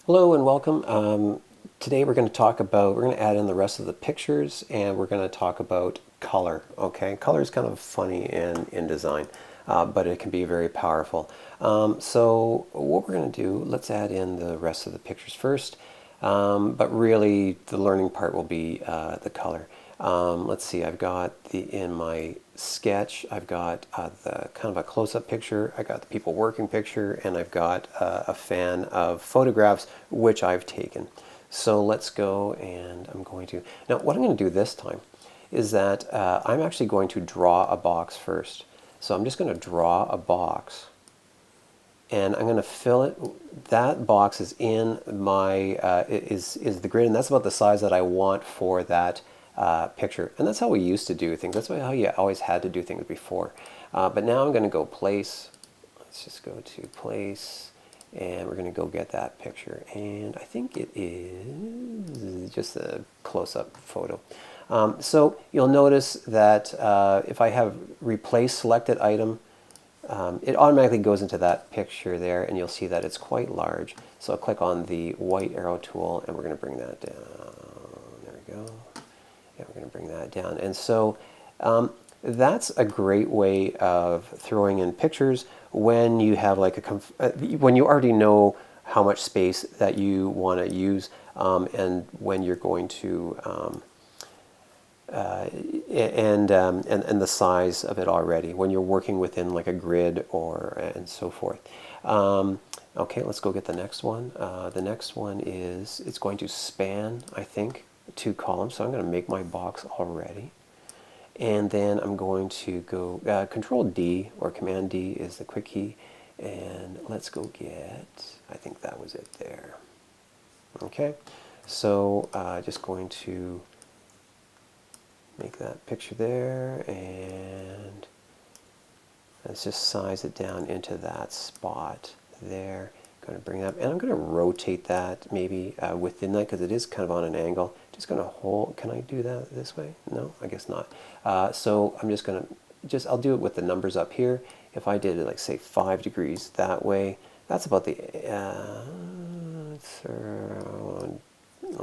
Hello and welcome. Today we're going to add in the rest of the pictures and we're going to talk about color. Okay, color is kind of funny in design, but it can be very powerful. So what we're going to do, let's add in the rest of the pictures first, but really the learning part will be the color. Let's see, I've got in my sketch, I've got the kind of a close-up picture, I got the people working picture, and I've got a fan of photographs which I've taken. So let's go and now what I'm going to do this time is that I'm actually going to draw a box first. So I'm just going to draw a box and I'm going to fill it. That box is in my is the grid, and that's about the size that I want for that picture. And that's how we used to do things. That's how you always had to do things before. But now I'm going to go place. Let's just go to place, and we're going to go get that picture. And I think it is just a close-up photo. So you'll notice that if I have replace selected item, it automatically goes into that picture there, and you'll see that it's quite large. So I'll click on the white arrow tool, and we're going to bring that down. There we go. And we're going to bring that down. And so that's a great way of throwing in pictures when you have like when you already know how much space that you want to use, and when you're going to and the size of it already when you're working within like a grid or and so forth. Okay, let's go get the next one. The next one is, it's going to span, I think, 2 columns. So I'm going to make my box already. And then I'm going to go Control D or Command D is the quick key. And let's go get, I think that was it there. Okay, so just going to make that picture there, and let's just size it down into that spot there. Going to bring that up, and I'm going to rotate that maybe within that because it is kind of on an angle. Just going to hold. Can I do that this way? No, I guess not. So I'm just going to I'll do it with the numbers up here. If I did it like say 5 degrees that way, that's about the. I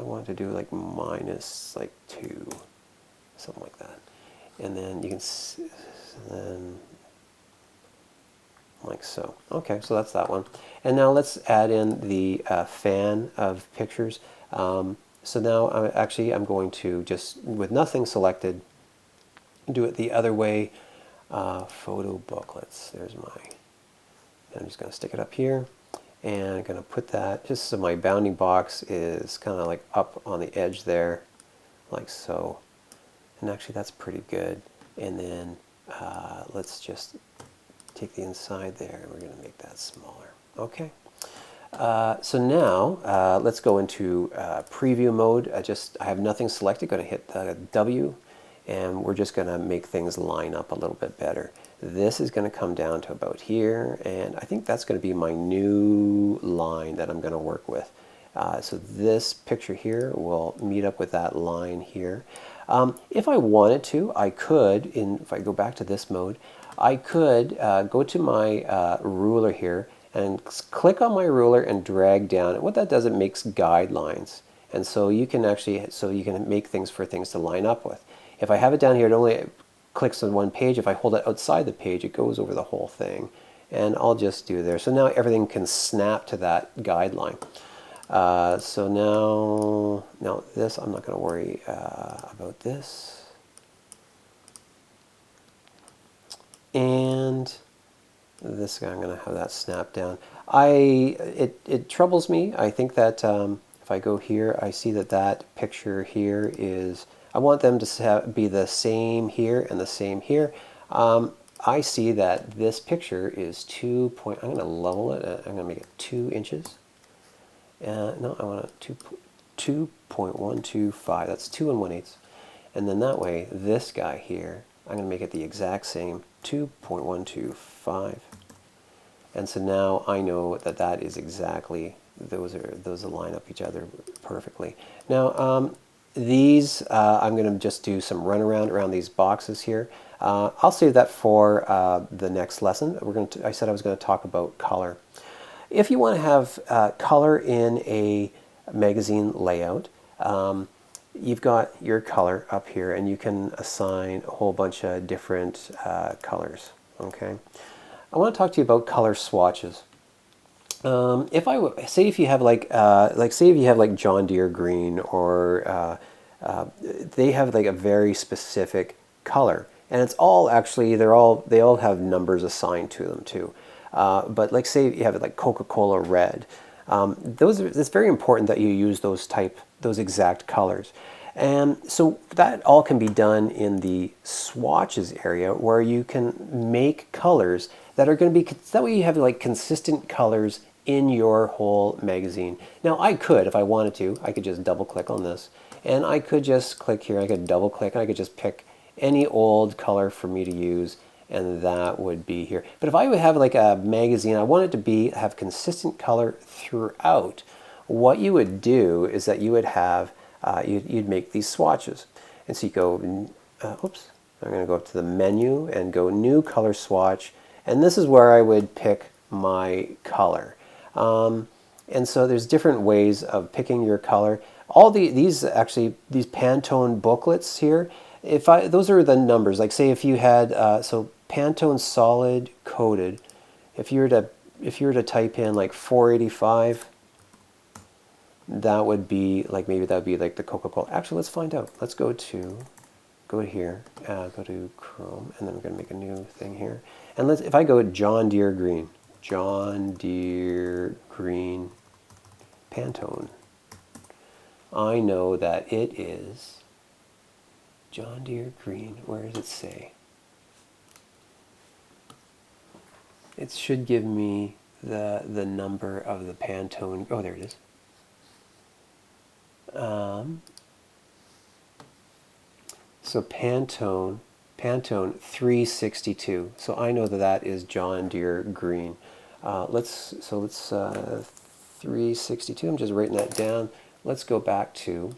want to do like minus like 2. Something like that. And then you can, then like so. Okay, so that's that one. And now let's add in the fan of pictures. So now I'm going to just, with nothing selected, do it the other way. Photo booklets, there's my, and I'm just going to stick it up here. And I'm going to put that, just so my bounding box is kind of like up on the edge there, like so. And actually that's pretty good. And then let's just take the inside there and we're going to make that smaller. Okay. So now let's go into preview mode. I have nothing selected. Going to hit the W, and we're just going to make things line up a little bit better. This is going to come down to about here, and I think that's going to be my new line that I'm going to work with. So this picture here will meet up with that line here. If I wanted to, I could, if I go back to this mode, I could go to my ruler here and click on my ruler and drag down. And what that does, it makes guidelines. And so you can make things for things to line up with. If I have it down here, it only clicks on one page. If I hold it outside the page, it goes over the whole thing. And I'll just do there. So now everything can snap to that guideline. So now this, I'm not going to worry about this. And this guy, I'm going to have that snap down. It troubles me. I think that if I go here, I see that picture here is, I want them to be the same here and the same here. I see that this picture is I'm going to level it. I'm going to make it 2 inches. No, I want 2.125. That's 2 1/8. And then that way, this guy here, I'm going to make it the exact same, 2.125. And so now I know that that is exactly, those line up each other perfectly. Now these, I'm going to just do some runaround around these boxes here. I'll save that for the next lesson. I said I was going to talk about color. If you want to have color in a magazine layout, you've got your color up here, and you can assign a whole bunch of different colors. Okay, I want to talk to you about color swatches. If I say if you have say if you have like John Deere green, or they have like a very specific color, and it's all actually they all have numbers assigned to them too. But like say you have like Coca-Cola red, it's very important that you use those exact colors. And so that all can be done in the swatches area, where you can make colors that are going to be, that way you have like consistent colors in your whole magazine. Now I could, if I wanted to, I could just double click on this, and I could just click here, I could double click, and I could just pick any old color for me to use, and that would be here. But if I would have like a magazine, I want it to have consistent color throughout, what you would do is that you would have you'd make these swatches. And so you go, oops, I'm going to go up to the menu and go New Color Swatch, and this is where I would pick my color. And so there's different ways of picking your color. All these Pantone booklets here, those are the numbers. Like say if you had so Pantone solid coated, if you were to type in like 485, that would be like, maybe that would be like the Coca-Cola. Actually, let's find out. Let's go here, go to Chrome, and then we're going to make a new thing here. And if I go John Deere green, Pantone, I know that it is John Deere green. Where does it say? It should give me the number of the Pantone. Oh, there it is. So Pantone 362. So I know that is John Deere green. Let's 362. I'm just writing that down. Let's go back to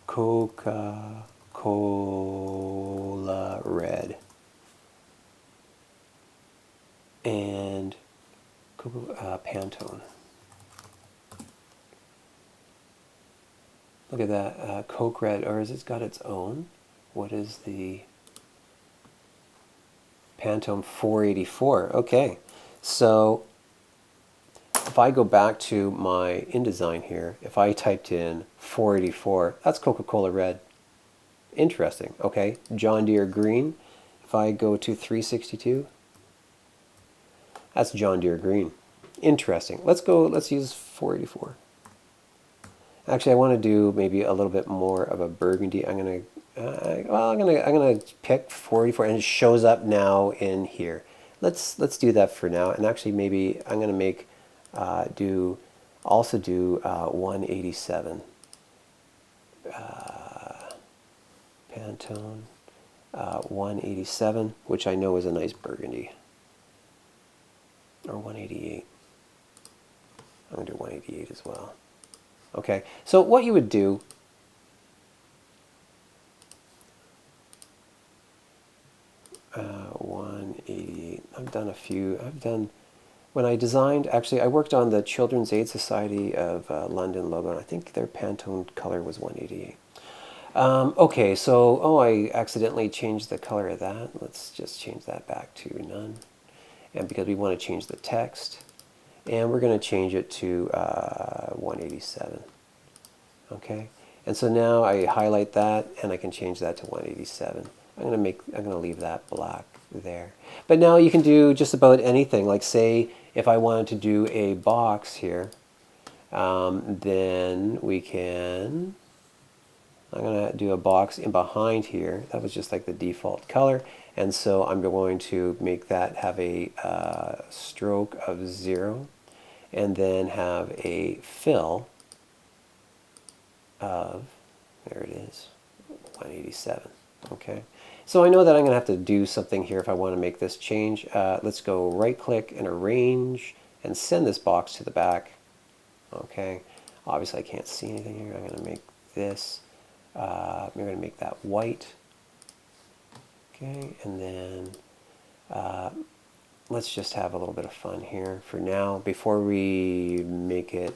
Coca-Cola red and Pantone. Look at that, Coke red, or has it got its own? What is the Pantone 484? Okay, so if I go back to my InDesign here, if I typed in 484, that's Coca-Cola red. Interesting. Okay, John Deere green. If I go to 362, that's John Deere green. Interesting. Let's use 484. Actually, I want to do maybe a little bit more of a burgundy. I'm gonna pick 484, and it shows up now in here. Let's do that for now. And actually, maybe I'm gonna make do 187. Pantone 187, which I know is a nice burgundy. Or 188. I'm gonna do 188 as well. Okay, so what you would do, uh, 188, when I designed, actually I worked on the Children's Aid Society of London logo, and I think their Pantone color was 188. Okay, so, I accidentally changed the color of that. Let's just change that back to none. And because we want to change the text, and we're going to change it to 187. Okay, and so now I highlight that, and I can change that to 187. I'm going to leave that black there. But now you can do just about anything. Like say if I wanted to do a box here, then we can. I'm going to do a box in behind here. That was just like the default color. And so I'm going to make that have a stroke of 0, and then have a fill of, there it is, 187. Okay. So I know that I'm going to have to do something here if I want to make this change. Let's go right click and arrange and send this box to the back. Okay. Obviously I can't see anything here. I'm going to make this. I'm going to make that white. Okay, and then let's just have a little bit of fun here for now before we make it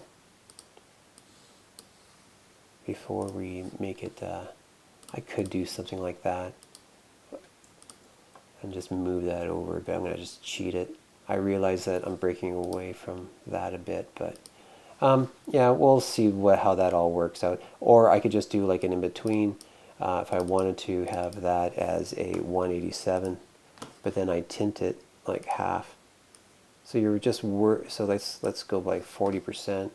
I could do something like that and just move that over, but I'm going to just cheat it. I realize that I'm breaking away from that a bit, but yeah, we'll see how that all works out. Or I could just do like an in-between if I wanted to have that as a 187, but then I tint it like half. So you're just so let's go by 40%.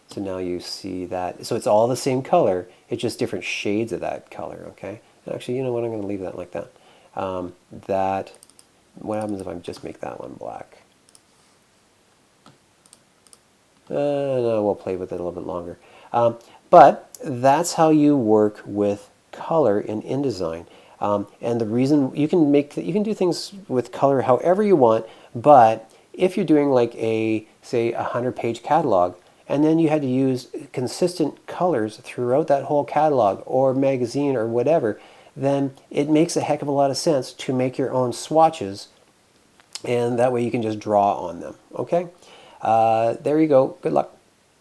So now you see that. So it's all the same color. It's just different shades of that color, okay? And actually, you know what? I'm going to leave that like that. What happens if I just make that one black? No, we'll play with it a little bit longer. But that's how you work with color in InDesign. And the reason you can do things with color however you want, but if you're doing like say 100-page catalog, and then you had to use consistent colors throughout that whole catalog or magazine or whatever, then it makes a heck of a lot of sense to make your own swatches, and that way you can just draw on them. Okay? There you go. Good luck.